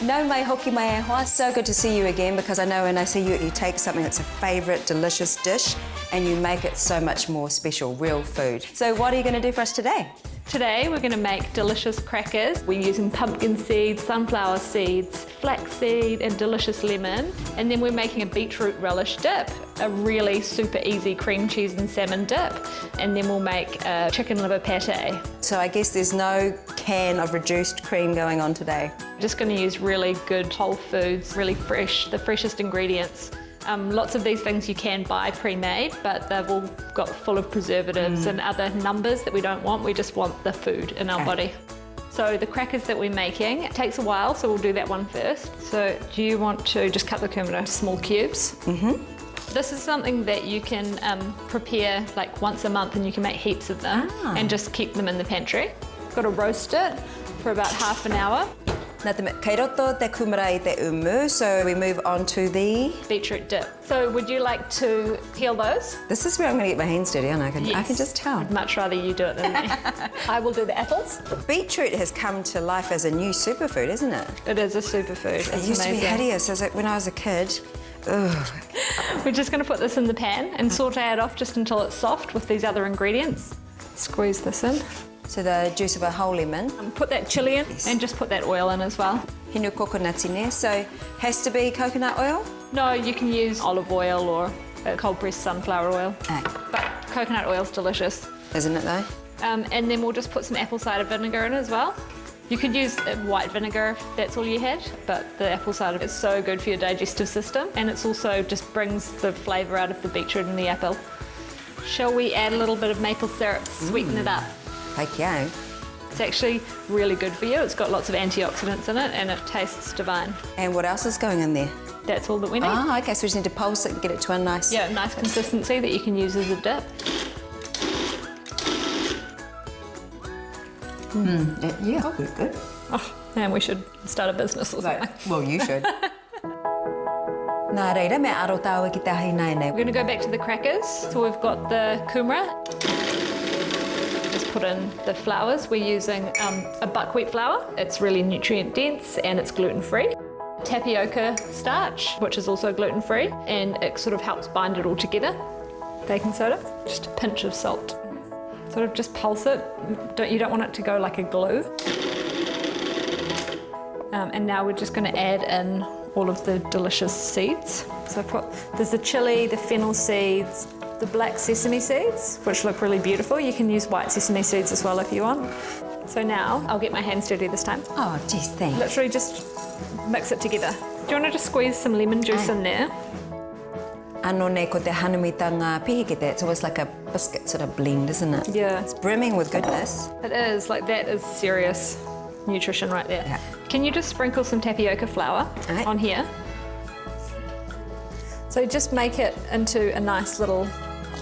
No mai hoki mai e hoa. So good to see you again, because I know when I see you, you take something that's a favourite, delicious dish and you make it so much more special, real food. So what are you going to do for us today? Today we're going to make delicious crackers. We're using pumpkin seeds, sunflower seeds, flaxseed and delicious lemon. And then we're making a beetroot relish dip, a really super easy cream cheese and salmon dip. And then we'll make a chicken liver pate. So I guess there's no can of reduced cream going on today. Just going to use really good whole foods, really fresh, the freshest ingredients. Lots of these things you can buy pre-made, but they've all got full of preservatives and other numbers that we don't want. We just want the food in our body. So the crackers that we're making, it takes a while, so we'll do that one first. So do you want to just cut the kumara into small cubes? This is something that you can prepare like once a month, and you can make heaps of them and just keep them in the pantry. Got to roast it for about half an hour. Kei roto te kumara I te umu, so we move on to the beetroot dip. So would you like to peel those? This is where I'm going to get my hands dirty, and I can just tell. I'd much rather you do it than me. I will do the apples. Beetroot has come to life as a new superfood, isn't it? It is a superfood. It's it used amazing. to be hideous when I was a kid. Ugh. We're just going to put this in the pan and saute it off just until it's soft with these other ingredients. Squeeze this in. So the juice of a whole lemon. Put that chilli in and just put that oil in as well. Hinu coconut in there, so has to be coconut oil? No, you can use olive oil or cold pressed sunflower oil. But coconut oil's delicious. Isn't it though? And then we'll just put some apple cider vinegar in as well. You could use white vinegar if that's all you had, but the apple cider is so good for your digestive system, and it's also just brings the flavour out of the beetroot and the apple. Shall we add a little bit of maple syrup to sweeten it up? Thank you. It's actually really good for you. It's got lots of antioxidants in it and it tastes divine. And what else is going in there? That's all that we need. Oh, okay, so we just need to pulse it and get it to a nice... Yeah, nice consistency that you can use as a dip. Yeah, good. Oh, man, we should start a business or something. Well, you should. Nā reira, me aro tāua ki te ahi nei nei. We're going to go back to the crackers. So we've got the kumara. Put in the flours. We're using a buckwheat flour. It's really nutrient dense and it's gluten-free. Tapioca starch, which is also gluten-free, and it sort of helps bind it all together. Baking soda, just a pinch of salt. Sort of just pulse it. You don't want it to go like a glue. And now we're just going to add in all of the delicious seeds. So there's the chili, the fennel seeds, the black sesame seeds, which look really beautiful. You can use white sesame seeds as well if you want. So now, I'll get my hands dirty this time. Oh, geez, thanks. Literally just mix it together. Do you want to just squeeze some lemon juice in there? Ano nei ko te hanumitanga pihikete. It's always like a biscuit sort of blend, isn't it? Yeah. It's brimming with goodness. It is, like that is serious nutrition right there. Yeah. Can you just sprinkle some tapioca flour on here? So just make it into a nice little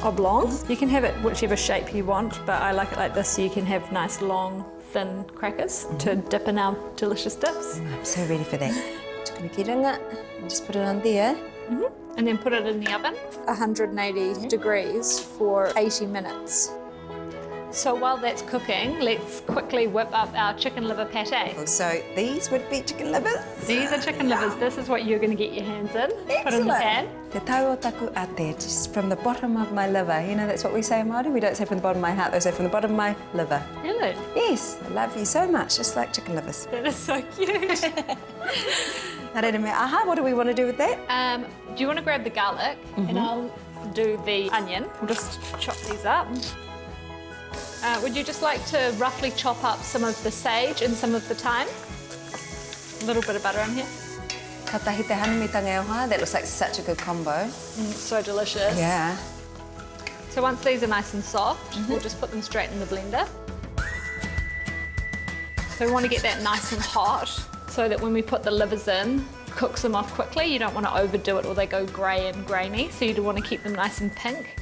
oblong. You can have it whichever shape you want, but I like it like this so you can have nice long thin crackers to dip in our delicious dips. I'm so ready for that. Just going to get in it and just put it on there. And then put it in the oven, 180 degrees for 80 minutes. So while that's cooking, let's quickly whip up our chicken liver pate. So these would be chicken livers? These are chicken livers. This is what you're going to get your hands in. Excellent. Put in the pan. Te tau o taku ate, just from the bottom of my liver. You know, that's what we say in Māori. We don't say from the bottom of my heart, they say from the bottom of my liver. Really? Yes, I love you so much, just like chicken livers. That is so cute. Aha, what do we want to do with that? Do you want to grab the garlic and I'll do the onion. We'll just chop these up. Would you just like to roughly chop up some of the sage and some of the thyme? A little bit of butter in here. Ka tahi te hanumitanga e hoa. That looks like such a good combo. So delicious. Yeah. So once these are nice and soft, we'll just put them straight in the blender. So we want to get that nice and hot so that when we put the livers in, cooks them off quickly. You don't want to overdo it or they go grey and grainy, so you do want to keep them nice and pink.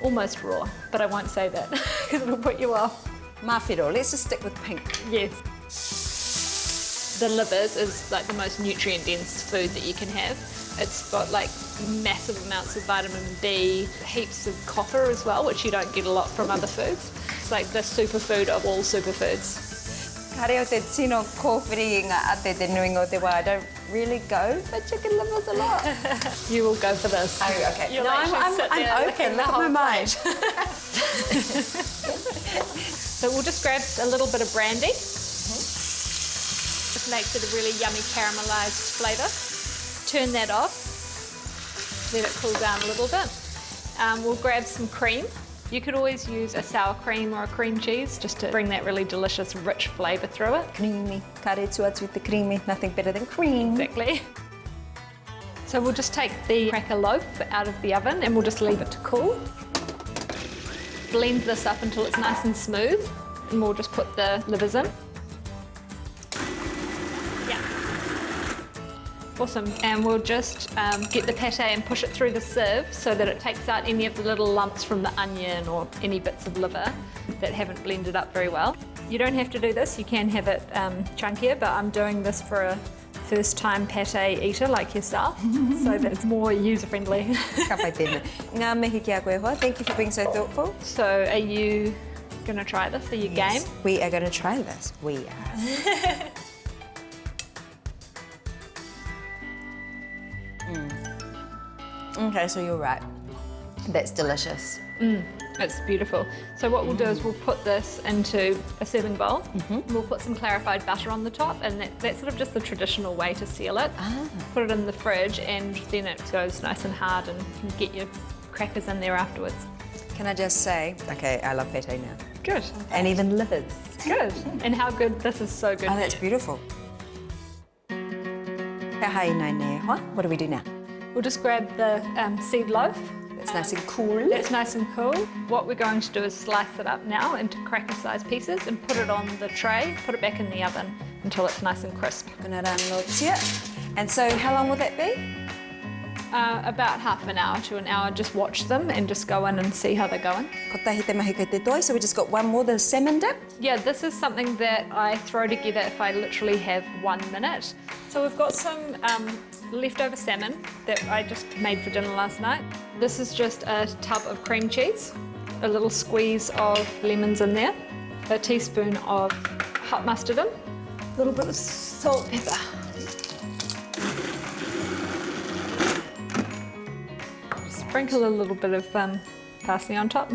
Almost raw, but I won't say that because it'll put you off. Mawhiro, let's just stick with pink. Yes. The livers is like the most nutrient dense food that you can have. It's got like massive amounts of vitamin B, heaps of copper as well, which you don't get a lot from other foods. It's like the superfood of all superfoods. Kare o te tino kōwhiri ngā ate te nuinga o te wā. I don't really go for chicken livers a lot. You will go for this. Oh, okay. You'll No, I'm open. Look at my mind. So we'll just grab a little bit of brandy. Just makes it a really yummy caramelised flavour. Turn that off. Let it cool down a little bit. We'll grab some cream. You could always use a sour cream or a cream cheese just to bring that really delicious, rich flavour through it. Creamy. Kare tuatu te creamy. Nothing better than cream. Exactly. So we'll just take the cracker loaf out of the oven and we'll just leave it to cool. Blend this up until it's nice and smooth, and we'll just put the livers in. Yeah. Awesome. And we'll just get the pate and push it through the sieve so that it takes out any of the little lumps from the onion or any bits of liver that haven't blended up very well. You don't have to do this, you can have it chunkier, but I'm doing this for a first-time pate eater like yourself, so that it's more user-friendly. Ka pai tēnā. Ngā mihi ki a koe hoa. Thank you for being so thoughtful. So are you going to try this? Are you game? We are going to try this. We are. Okay, so you're right. That's delicious. It's beautiful. So what we'll do is we'll put this into a serving bowl. We'll put some clarified butter on the top, and that's sort of just the traditional way to seal it. Put it in the fridge, and then it goes nice and hard, and you can get your crackers in there afterwards. Can I just say, okay, I love pate now. Good. And even livers. Good. And how good, this is so good. Oh, that's beautiful. What do we do now? We'll just grab the seed loaf. That's nice and cool. That's nice and cool. What we're going to do is slice it up now into cracker-sized pieces and put it on the tray, put it back in the oven until it's nice and crisp. And so how long will that be? About half an hour to an hour. Just watch them and just go in and see how they're going. Kotahi te mahi kei te toi, so we just got one more, the salmon dip. Yeah, this is something that I throw together if I literally have 1 minute. So we've got some leftover salmon that I just made for dinner last night. This is just a tub of cream cheese, a little squeeze of lemons in there, a teaspoon of hot mustard in, a little bit of salt, pepper. Sprinkle a little bit of parsley on top.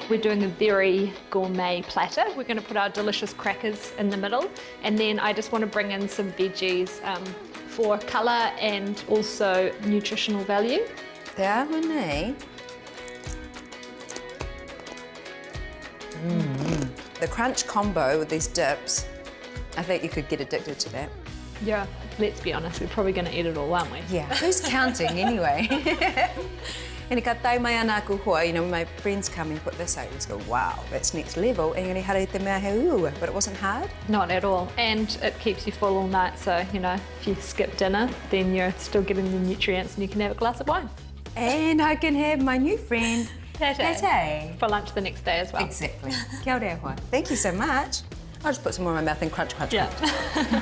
We're doing a very gourmet platter. We're going to put our delicious crackers in the middle, and then I just want to bring in some veggies for colour and also nutritional value. Te ahone. The crunch combo with these dips, I think you could get addicted to that. Yeah, let's be honest, we're probably going to eat it all, aren't we? Yeah, who's counting anyway? And ka tai mai ana aku hoa, you know, when my friends come and put this out, you just go, wow, that's next level. And you're going to mea he ua, but it wasn't hard. Not at all. And it keeps you full all night, so, you know, if you skip dinner, then you're still getting the nutrients and you can have a glass of wine. And I can have my new friend, Pate. For lunch the next day as well. Exactly. Kia ora hoa. Thank you so much. I'll just put some more in my mouth and crunch, crunch, crunch. Yeah.